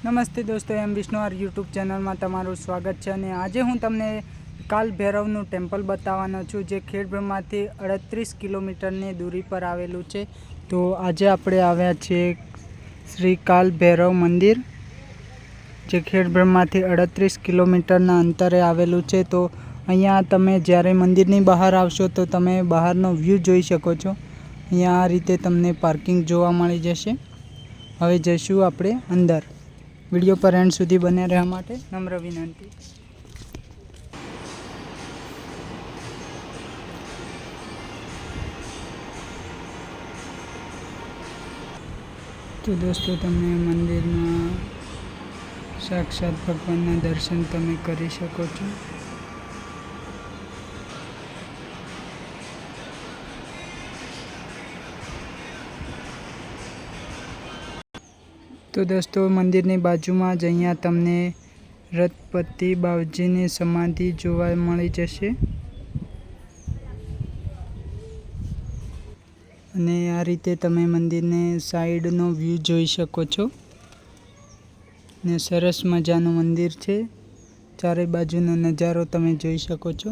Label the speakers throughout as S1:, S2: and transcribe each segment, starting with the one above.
S1: નમસ્તે દોસ્તો, એમ Vishnu R YouTube ચેનલમાં તમારું સ્વાગત છે. અને આજે હું તમને કાલ ભૈરવનું ટેમ્પલ બતાવવાનો છું, જે ખેડબ્રહ્માથી 38 કિલોમીટરની દૂરી પર આવેલું છે. તો આજે આપણે આવ્યા છીએ શ્રી કાલ ભૈરવ મંદિર, જે ખેડબ્રહ્માથી 38 કિલોમીટરના અંતરે આવેલું છે. તો અહીંયા તમે જ્યારે મંદિરની બહાર આવશો તો તમે બહારનો વ્યૂ જોઈ શકો છો. અહીંયા આ રીતે તમને પાર્કિંગ જોવા મળી જશે. હવે જઈશું આપણે અંદર. વિડીયો પર એન્ડ સુધી બને રહેવા માટે નમ્ર વિનંતી. તો દોસ્તો, તમને મંદિરમાં સાક્ષાત ભગવાનના દર્શન તમે કરી શકો છો. તો દોસ્તો, મંદિરની બાજુમાં જ અહીંયા તમને રથપતિ બાવજીની સમાધિ જોવા મળી જશે. અને આ રીતે તમે મંદિરને સાઈડનો વ્યૂ જોઈ શકો છો. ને સરસ મજાનું મંદિર છે. ચારે બાજુનો નજારો તમે જોઈ શકો છો.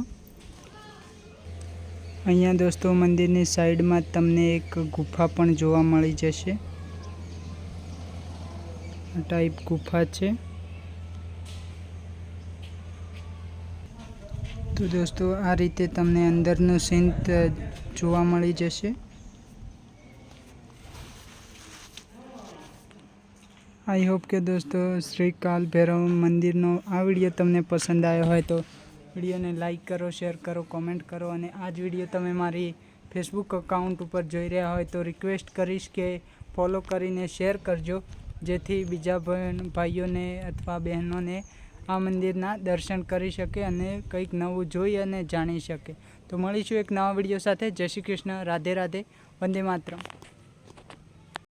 S1: અહીંયા દોસ્તો, મંદિરની સાઈડમાં તમને એક ગુફા પણ જોવા મળી જશે. ટાઈપ ગુફા છે. તો દોસ્તો, આ રીતે તમને અંદરનું સીન જોવા મળી જશે. આઈ હોપ કે દોસ્તો, શ્રી કાલ ભૈરવ મંદિરનો આ વિડીયો તમને પસંદ આવ્યો હોય તો વિડીયોને લાઈક કરો, શેર કરો, કોમેન્ટ કરો. અને આ જ વિડીયો તમે મારી ફેસબુક અકાઉન્ટ ઉપર જોઈ રહ્યા હોય તો રિક્વેસ્ટ કરીશ કે ફોલો કરીને શેર કરજો, જેથી બીજા ભાઈઓને અથવા બહેનોને આ મંદિરના દર્શન કરી શકે અને કંઈક નવું જોઈ અને જાણી શકે. તો મળીશું એક નવા વિડીયો સાથે. જય શ્રી કૃષ્ણ, રાધે રાધે, વંદે માતરમ.